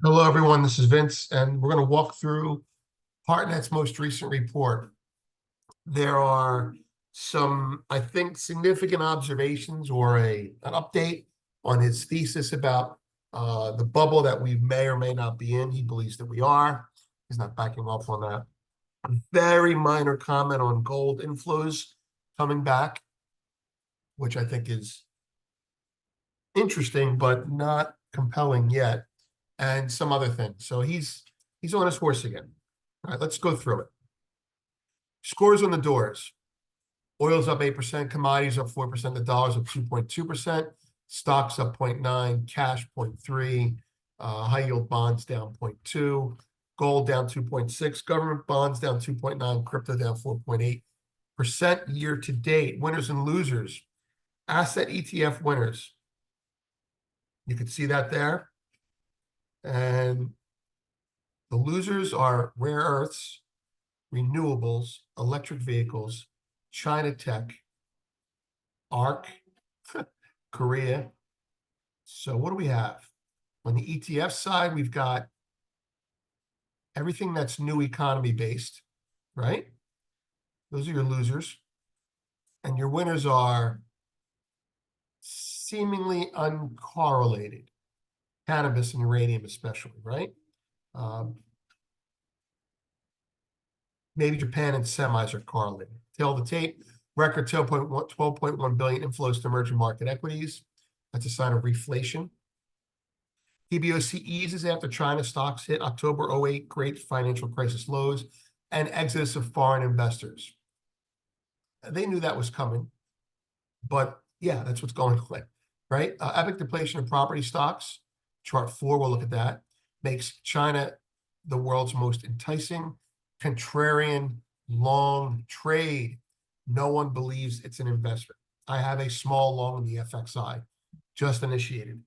Hello, everyone. This is Vince, and we're going to walk through Hartnett's most recent report. There are some, I think, significant observations or an update on his thesis about the bubble that we may or may not be in. He believes that we are. He's not backing off on that. A very minor comment on gold inflows coming back, which I think is interesting, but not compelling yet, and some other things. So he's on his horse again. All right, let's go through it. Scores on the doors. Oil's up 8%, commodities up 4%, the dollar's up 2.2%, stocks up 0.9, cash 0.3, high yield bonds down 0.2, gold down 2.6, government bonds down 2.9, crypto down 4.8% year to date. Winners and losers. Asset ETF winners. You can see that there. And the losers are rare earths, renewables, electric vehicles, China tech, ARC, Korea. So what do we have? On the ETF side, we've got everything that's new economy based, right? Those are your losers. And your winners are seemingly uncorrelated. Cannabis and uranium especially, right? Maybe Japan and semis are correlated. Tail of the tape, record 12.1 billion inflows to emerging market equities. That's a sign of reflation. PBOC eases after China stocks hit October 08 great financial crisis lows and exodus of foreign investors. They knew that was coming, but yeah, that's what's going on, right? Epic depletion of property stocks. Chart 4, we'll look at that. Makes China the world's most enticing, contrarian, long trade. No one believes it's an investment. I have a small long in the FXI, just initiated.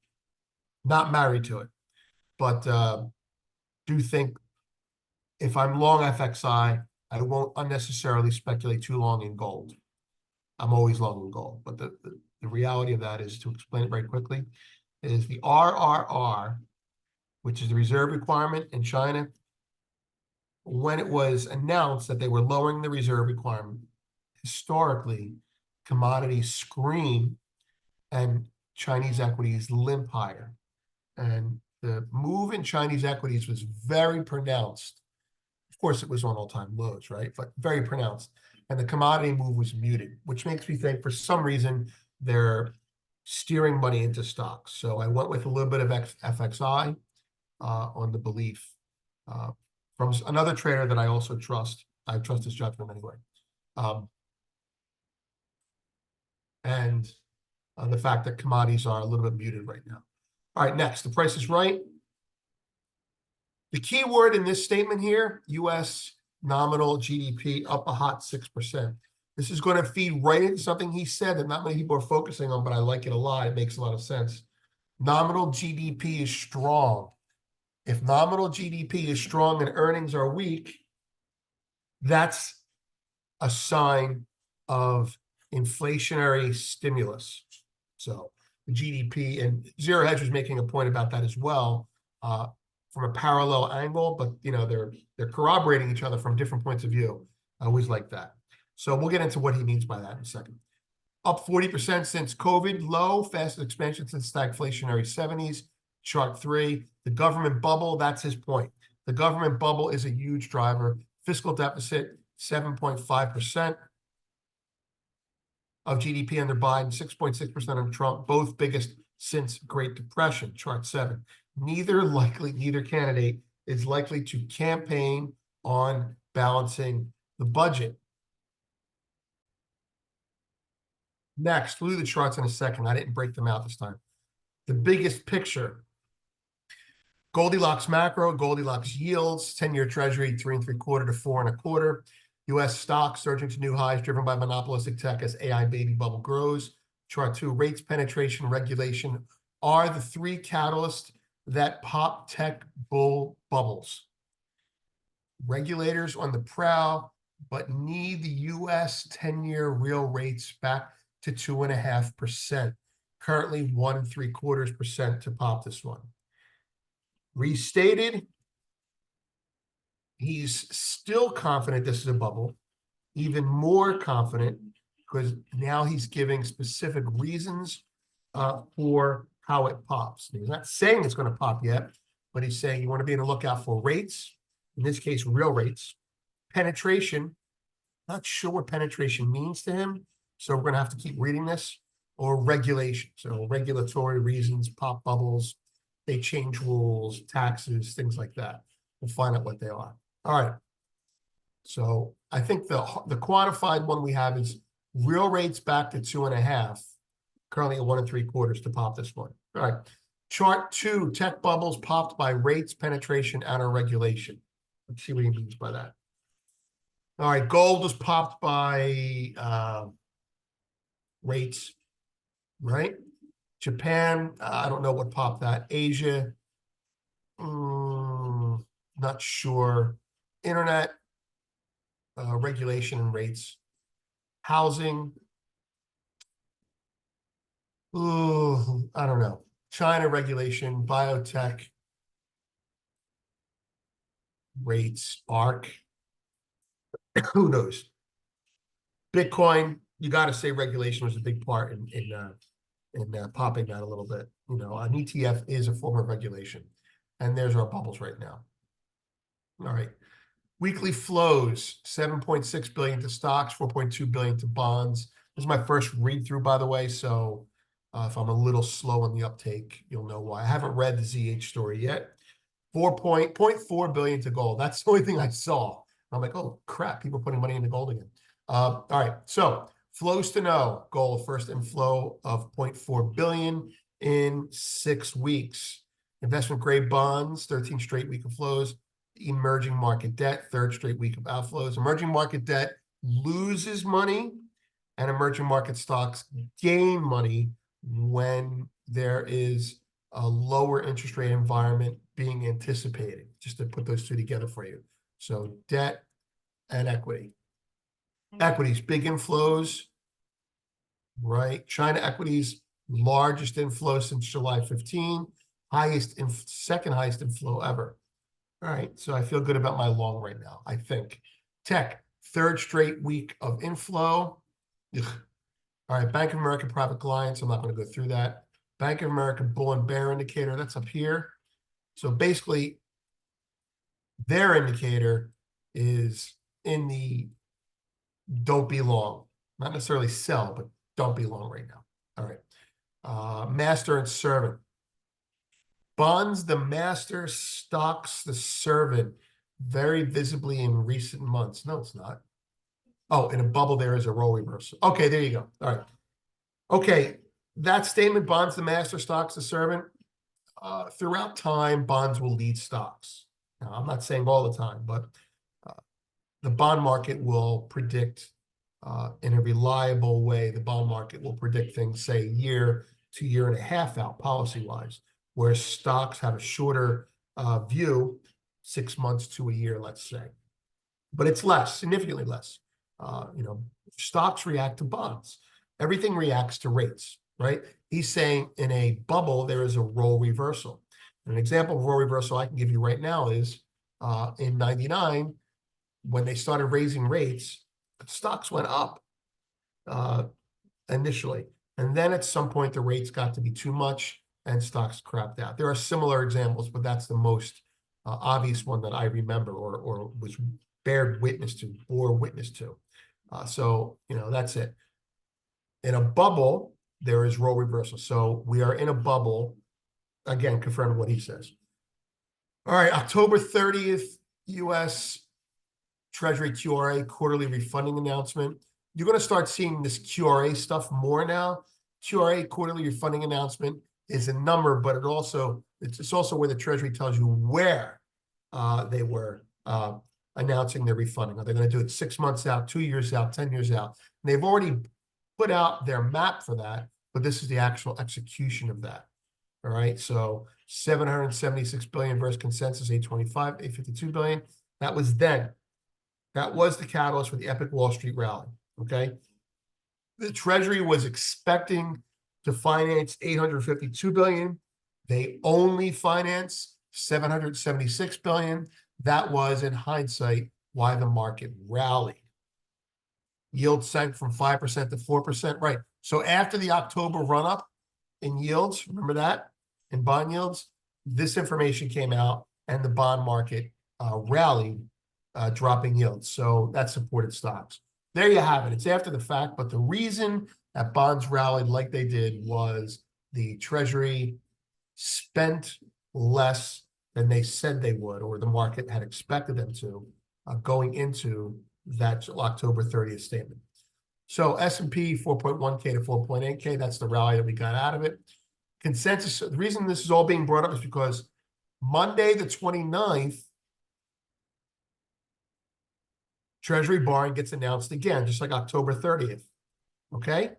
Not married to it, but do think if I'm long FXI, I won't unnecessarily speculate too long in gold. I'm always long in gold, but the reality of that is, to explain it very quickly, is the RRR, which is the reserve requirement in China. When it was announced that they were lowering the reserve requirement, historically, commodities scream and Chinese equities limp higher. And the move in Chinese equities was very pronounced. Of course, it was on all-time lows, right? But very pronounced. And the commodity move was muted, which makes me think for some reason they're steering money into stocks. So I went with a little bit of FXI on the belief from another trader that I also trust. I trust his judgment anyway. And the fact that commodities are a little bit muted right now. All right, next, the price is right. The key word in this statement here, U.S. nominal GDP up a hot 6%. This is going to feed right into something he said that not many people are focusing on, but I like it a lot. It makes a lot of sense. Nominal GDP is strong. If nominal GDP is strong and earnings are weak, that's a sign of inflationary stimulus. So the GDP, and Zero Hedge was making a point about that as well, from a parallel angle, but they're corroborating each other from different points of view. I always like that. So we'll get into what he means by that in a second. Up 40% since COVID, low, fastest expansion since stagflationary 70s. Chart 3, the government bubble, that's his point. The government bubble is a huge driver. Fiscal deficit, 7.5% of GDP under Biden, 6.6% under Trump, both biggest since Great Depression. Chart 7. Neither candidate is likely to campaign on balancing the budget. Next, we'll do the charts in a second. I didn't break them out this time. The biggest picture. Goldilocks macro, Goldilocks yields, 10-year treasury, 3.75 to 4.25. U.S. stocks surging to new highs, driven by monopolistic tech as AI baby bubble grows. Chart 2, rates, penetration, regulation are the three catalysts that pop tech bull bubbles. Regulators on the prowl, but need the U.S. 10-year real rates back to 2.5%. Currently 1.75% to pop this one. Restated, he's still confident this is a bubble, even more confident because now he's giving specific reasons for how it pops. He's not saying it's going to pop yet, but he's saying you want to be on the lookout for rates, in this case, real rates, penetration. Not sure what penetration means to him, so we're going to have to keep reading this, or regulation. So regulatory reasons, pop bubbles, they change rules, taxes, things like that. We'll find out what they are. All right. So I think the quantified one we have is real rates back to 2.5, currently at 1 3/4 to pop this one. All right. Chart 2, tech bubbles popped by rates, penetration, and or regulation. Let's see what he means by that. All right, gold was popped by rates, right? Japan, I don't know what popped that. Asia, not sure. Internet, regulation and rates. Housing, I don't know. China regulation, biotech, rates, ARC. Who knows? Bitcoin, you got to say regulation was a big part in popping that a little bit. You know, an ETF is a form of regulation. And there's our bubbles right now. All right. Weekly flows, 7.6 billion to stocks, 4.2 billion to bonds. This is my first read through, by the way. So if I'm a little slow on the uptake, you'll know why. I haven't read the ZH story yet. 4.4 billion to gold. That's the only thing I saw. I'm like, oh crap, people putting money into gold again. All right, so flows to know. Gold, first inflow of 0.4 billion in 6 weeks. Investment grade bonds, 13 straight week of flows. Emerging market debt, 3rd straight week of outflows. Emerging market debt loses money, and emerging market stocks gain money when there is a lower interest rate environment being anticipated, just to put those two together for you. So debt and equity. Equities, big inflows, right? China equities, largest inflow since July 15, second highest inflow ever. All right, so I feel good about my long right now, I think. Tech, 3rd straight week of inflow. Ugh. All right, Bank of America private clients, I'm not going to go through that. Bank of America bull and bear indicator, that's up here. So basically, their indicator is in the don't be long. Not necessarily sell, but don't be long right now. All right. Master and servant. Bonds the master, stocks the servant, very visibly in recent months. No, it's not. Oh, in a bubble, there is a role reversal. Okay, there you go. All right. Okay, that statement, bonds the master, stocks the servant. Throughout time, bonds will lead stocks. Now, I'm not saying all the time, but the bond market will predict in a reliable way. The bond market will predict things, say, a year to year and a half out, policy-wise, where stocks have a shorter view, 6 months to a year, let's say. But it's less, significantly less. You know, stocks react to bonds. Everything reacts to rates, right? He's saying in a bubble, there is a role reversal. An example of role reversal I can give you right now is in 99, when they started raising rates, stocks went up initially. And then at some point, the rates got to be too much and stocks crapped out. There are similar examples, but that's the most obvious one that I remember or was bore witness to. So, you know, that's it. In a bubble, there is role reversal. So we are in a bubble, again, confirming what he says. All right, October 30th, U.S. Treasury QRA quarterly refunding announcement. You're going to start seeing this QRA stuff more now. QRA quarterly refunding announcement is a number, but it's also where the Treasury tells you where they were announcing their refunding. Are they going to do it 6 months out, 2 years out, 10 years out? And they've already put out their map for that, but this is the actual execution of that. All right, so 776 billion versus consensus 825, 852 billion. That was then. That was the catalyst for the epic Wall Street rally, okay? The Treasury was expecting to finance 852 billion. They only finance 776 billion. That was, in hindsight, why the market rallied. Yield sank from 5% to 4%. Right. So after the October run-up in yields, remember that? In bond yields, this information came out and the bond market rallied, dropping yields. So that supported stocks. There you have it. It's after the fact, but the reason that bonds rallied like they did was the Treasury spent less than they said they would, or the market had expected them to, going into that October 30th statement. So S&P 4.1K to 4.8K, that's the rally that we got out of it. Consensus, the reason this is all being brought up is because Monday the 29th, Treasury borrowing gets announced again, just like October 30th, okay?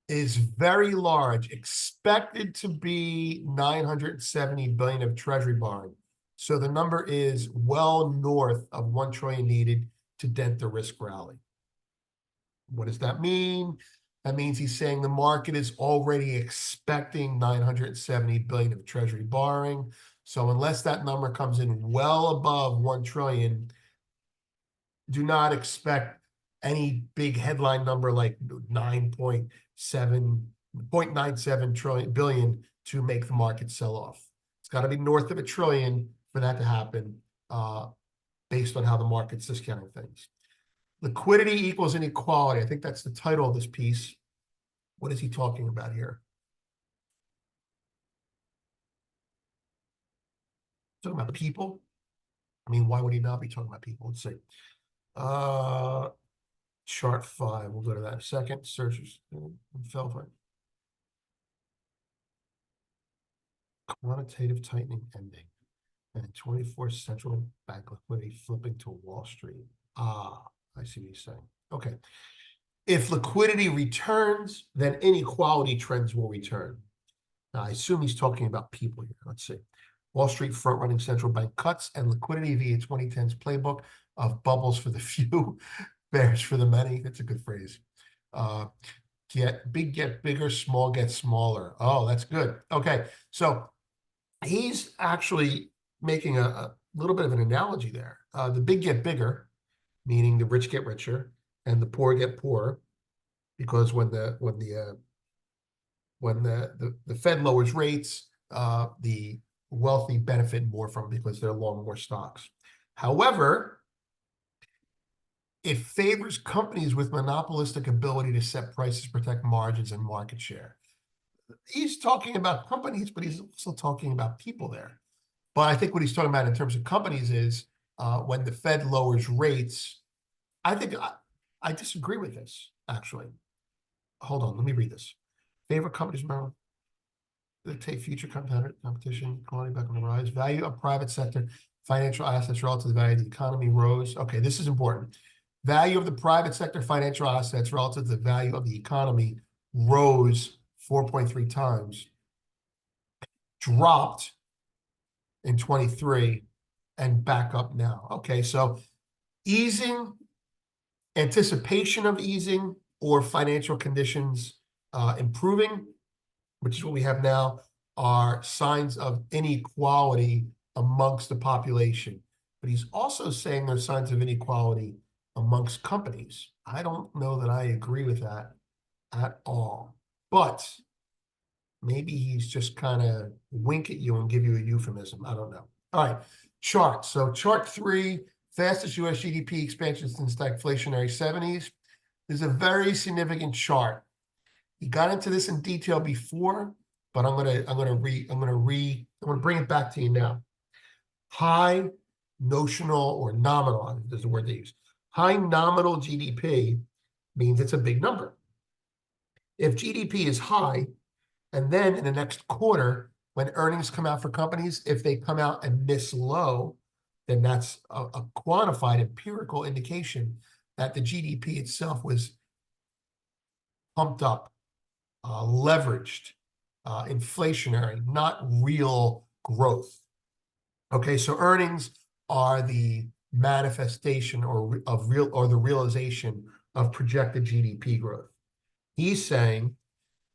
Is very large, expected to be 970 billion of Treasury borrowing. So the number is well north of 1 trillion needed to dent the risk rally. What does that mean? That means he's saying the market is already expecting 970 billion of Treasury borrowing. So unless that number comes in well above 1 trillion, do not expect any big headline number like 0.97 billion to make the market sell off. It's got to be north of 1 trillion for that to happen, based on how the market's discounting things. Liquidity equals inequality. I think that's the title of this piece. What is he talking about here? Talking about people? I mean, why would he not be talking about people? Let's see. Chart 5. We'll go to that in a second. Searches. Quantitative tightening ending. And 24 central bank liquidity flipping to Wall Street. I see what he's saying. Okay. If liquidity returns, then inequality trends will return. Now, I assume he's talking about people here. Let's see. Wall Street front-running central bank cuts and liquidity via 2010's playbook of bubbles for the few, bears for the many. That's a good phrase. Get bigger, small get smaller. Oh, that's good. Okay. So he's actually making a little bit of an analogy there. The big get bigger, meaning the rich get richer, and the poor get poorer, because when the Fed lowers rates, the wealthy benefit more from it because they're long more stocks. However, it favors companies with monopolistic ability to set prices, protect margins, and market share. He's talking about companies, but he's also talking about people there. But I think what he's talking about in terms of companies is when the Fed lowers rates. I think I disagree with this, actually. Hold on, let me read this. Favorite companies, remember, that take future competition, quality back on the rise. Value of private sector financial assets relative to the value of the economy rose. Okay, this is important. Value of the private sector financial assets relative to the value of the economy rose 4.3 times, dropped in 23, and back up now. Okay, so easing, anticipation of easing, or financial conditions improving, which is what we have now, are signs of inequality amongst the population. But he's also saying there's signs of inequality amongst companies. I don't know that I agree with that at all. But maybe he's just kind of wink at you and give you a euphemism. I don't know. All right, chart. So chart 3, fastest U.S. GDP expansion since the inflationary 70s. This is a very significant chart. He got into this in detail before, but I'm gonna bring it back to you now. High notional or nominal, there's a word they use. High nominal GDP means it's a big number. If GDP is high, and then in the next quarter, when earnings come out for companies, if they come out and miss low, then that's a quantified empirical indication that the GDP itself was pumped up, leveraged, inflationary, not real growth. Okay, so earnings are the manifestation or the realization of projected GDP growth. He's saying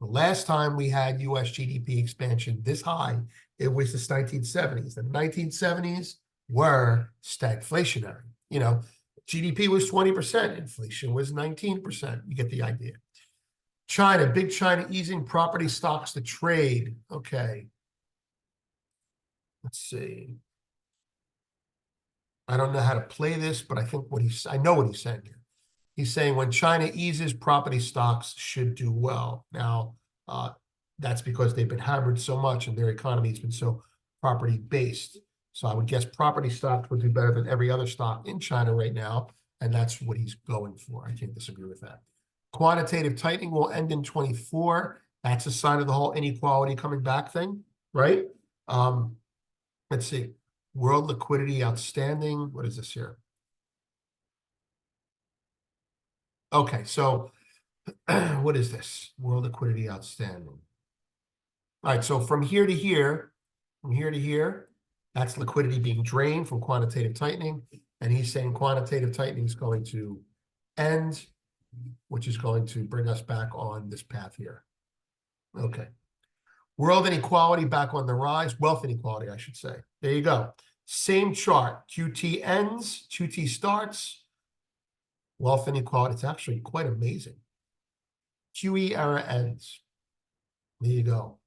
The last time we had US GDP expansion this high, it was the 1970s. The 1970s were stagflationary. You know, GDP was 20%, inflation was 19%. You get the idea. China, big China easing property stocks to trade. Okay. Let's see. I don't know how to play this, but I think I know what he's saying here. He's saying when China eases, property stocks should do well. Now, that's because they've been hammered so much and their economy has been so property based. So I would guess property stocks would do better than every other stock in China right now. And that's what he's going for. I can't disagree with that. Quantitative tightening will end in 24. That's a sign of the whole inequality coming back thing, right? Let's see. World liquidity outstanding. What is this here? Okay, so what is this? World liquidity outstanding. All right, so from here to here, that's liquidity being drained from quantitative tightening. And he's saying quantitative tightening is going to end, which is going to bring us back on this path here. Okay. World inequality back on the rise, wealth inequality, I should say. There you go. Same chart. QT ends, QT starts. Wealth inequality, it's actually quite amazing. QE era ends. There you go.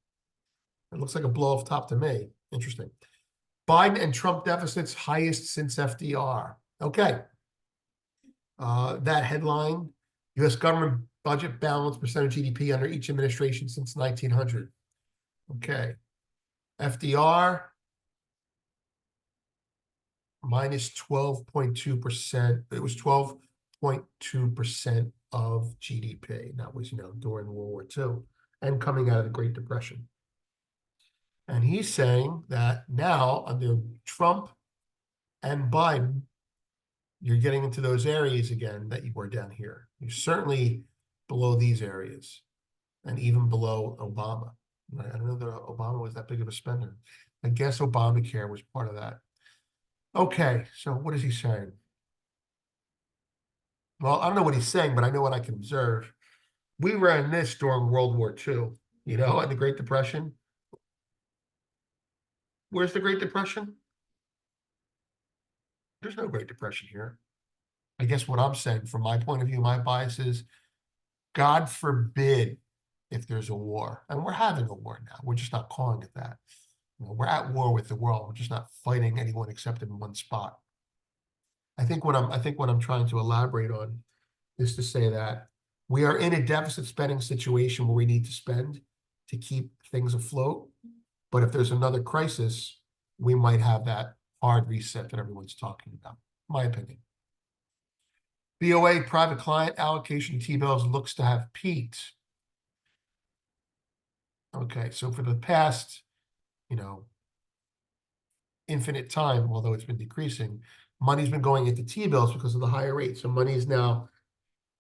It looks like a blow off top to me. Interesting. Biden and Trump deficits highest since FDR. Okay. That headline, U.S. government budget balance percent of GDP under each administration since 1900. Okay. FDR, minus 12.2%. It was 12.2% of GDP. That was, during World War II and coming out of the Great Depression. And he's saying that now under Trump and Biden, you're getting into those areas again that you were down here. You're certainly below these areas and even below Obama. Right? I don't know that Obama was that big of a spender. I guess Obamacare was part of that. Okay, so what is he saying? Well, I don't know what he's saying, but I know what I can observe. We ran this during World War II, and the Great Depression. Where's the Great Depression? There's no Great Depression here. I guess what I'm saying, from my point of view, my bias is, God forbid if there's a war. And we're having a war now. We're just not calling it that. We're at war with the world. We're just not fighting anyone except in one spot. I think what I'm trying to elaborate on is to say that we are in a deficit spending situation where we need to spend to keep things afloat. But if there's another crisis, we might have that hard reset that everyone's talking about, my opinion. BOA private client allocation T-bills looks to have peaked. Okay, so for the past, infinite time, although it's been decreasing, money's been going into T-bills because of the higher rate. So money is now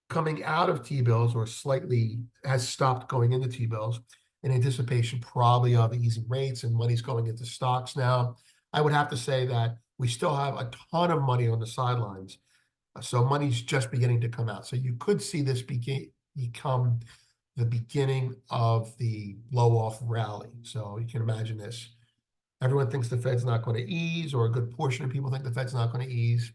coming out of T-bills, or slightly has stopped going into T-bills in anticipation probably of easing rates, and money's going into stocks now. I would have to say that we still have a ton of money on the sidelines. So money's just beginning to come out. So you could see this become the beginning of the blow-off rally. So you can imagine this. Everyone thinks the Fed's not going to ease, or a good portion of people think the Fed's not going to ease.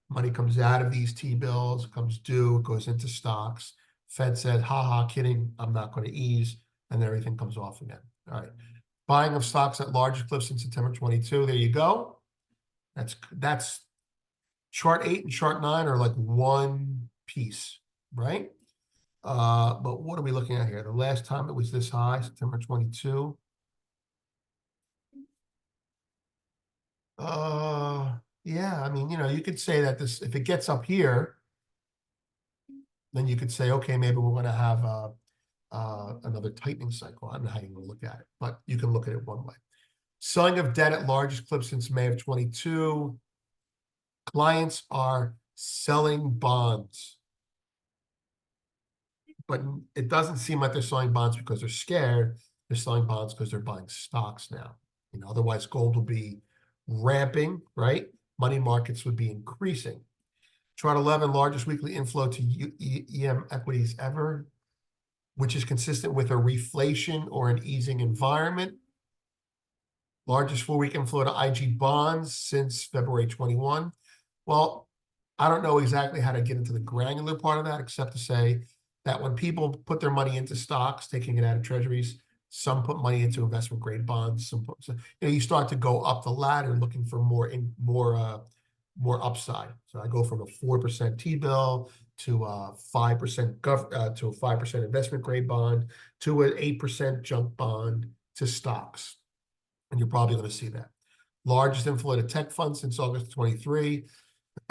Money comes out of these T-bills, comes due, it goes into stocks. Fed said, ha, kidding, I'm not going to ease, and then everything comes off again. All right. Buying of stocks at largest clip since September 22. There you go. That's chart 8 and chart 9 are like one piece, right? But what are we looking at here? The last time it was this high, September 22. Yeah, I mean, you could say that if it gets up here, then you could say, okay, maybe we're going to have another tightening cycle. I don't know how you want to look at it, but you can look at it one way. Selling of debt at largest clip since May of 22. Clients are selling bonds, but it doesn't seem like they're selling bonds because they're scared. They're selling bonds because they're buying stocks now. Otherwise gold will be ramping, right? Money markets would be increasing. Chart 11, largest weekly inflow to EM equities ever. which is consistent with a reflation or an easing environment. Largest 4-week inflow to IG bonds since February 21. Well, I don't know exactly how to get into the granular part of that, except to say that when people put their money into stocks, taking it out of treasuries, some put money into investment grade bonds. You start to go up the ladder looking for more upside. So I go from a 4% T-bill to a 5% investment grade bond to an 8% junk bond to stocks. And you're probably going to see that. Largest inflow to tech funds since August 23.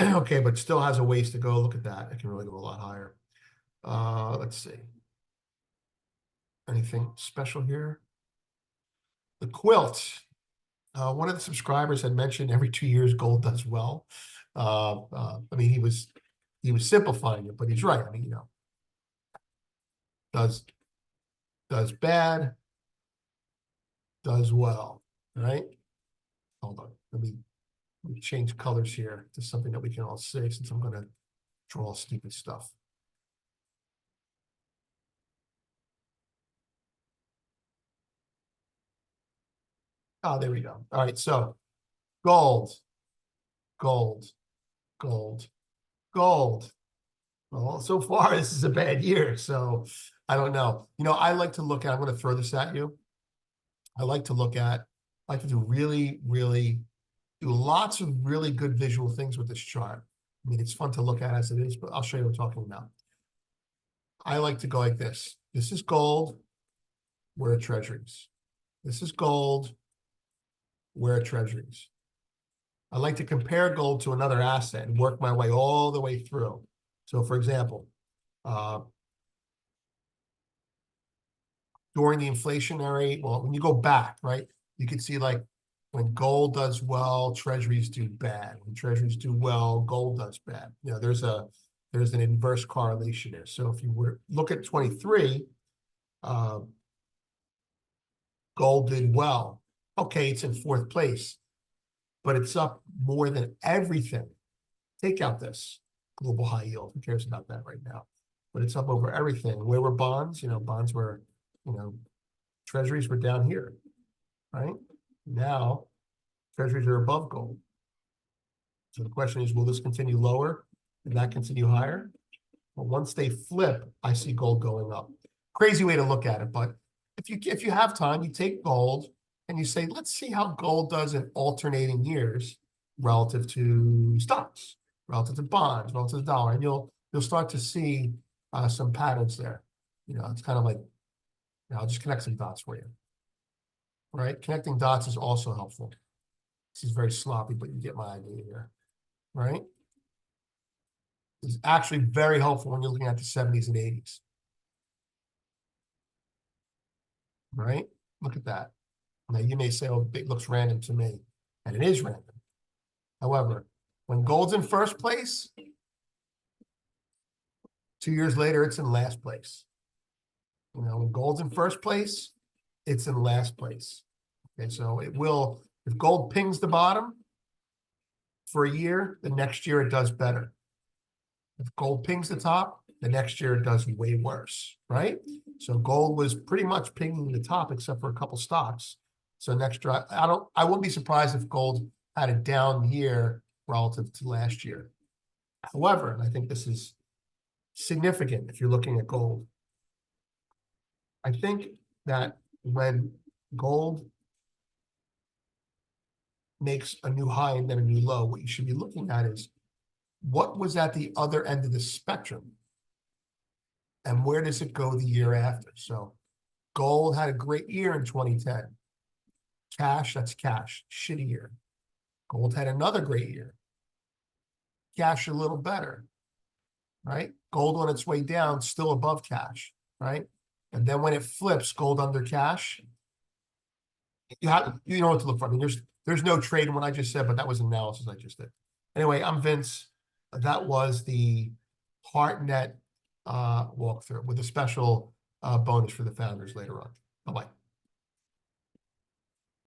Okay, but still has a ways to go. Look at that. It can really go a lot higher. Let's see. Anything special here? The quilt. One of the subscribers had mentioned every 2 years gold does well. I mean, he was simplifying it, but he's right. I mean, does bad, does well, right? Hold on. Let me change colors here to something that we can all see, since I'm going to draw stupid stuff. Oh, there we go. All right, so gold, gold, gold, gold. Well, so far, this is a bad year, so I don't know. I like to look at, I'm going to throw this at you. I like to do lots of really good visual things with this chart. I mean, it's fun to look at as it is, but I'll show you what I'm talking about. I like to go like this. This is gold, where are treasuries? This is gold, where are treasuries? I like to compare gold to another asset and work my way all the way through. So, for example, during the inflationary, well, when you go back, right, you can see like when gold does well, treasuries do bad. When treasuries do well, gold does bad. There's an inverse correlation there. So if you were look at 23, gold did well. Okay, it's in 4th place, but it's up more than everything. Take out this global high yield. Who cares about that right now? But it's up over everything. Where were bonds? Bonds were, treasuries were down here, right? Now, treasuries are above gold. So the question is, will this continue lower and that continue higher? Well, once they flip, I see gold going up. Crazy way to look at it, but if you have time, you take gold and you say, let's see how gold does in alternating years relative to stocks, relative to bonds, relative to dollar, and you'll start to see some patterns there. It's kind of like, I'll just connect some dots for you. Right? Connecting dots is also helpful. This is very sloppy, but you get my idea here. Right? It's actually very helpful when you're looking at the 70s and 80s. Right? Look at that. Now, you may say, oh, it looks random to me. And it is random. However, when gold's in first place, 2 years later, it's in last place. When gold's in first place, it's in last place. Okay, so it will, if gold pings the bottom for a year, the next year it does better. If gold pings the top, the next year it does way worse, right? So gold was pretty much pinging the top except for a couple stocks. So next year, I wouldn't be surprised if gold had a down year relative to last year. However, and I think this is significant if you're looking at gold, I think that when gold makes a new high and then a new low, what you should be looking at is what was at the other end of the spectrum and where does it go the year after? So gold had a great year in 2010. Cash, that's cash, shitty year. Gold had another great year. Cash a little better, right? Gold on its way down, still above cash, right? And then when it flips, gold under cash, you know what to look for. I mean, there's no trade in what I just said, but that was analysis I just did. Anyway, I'm Vince. That was the Hartnett walkthrough with a special bonus for the founders later on. Bye-bye.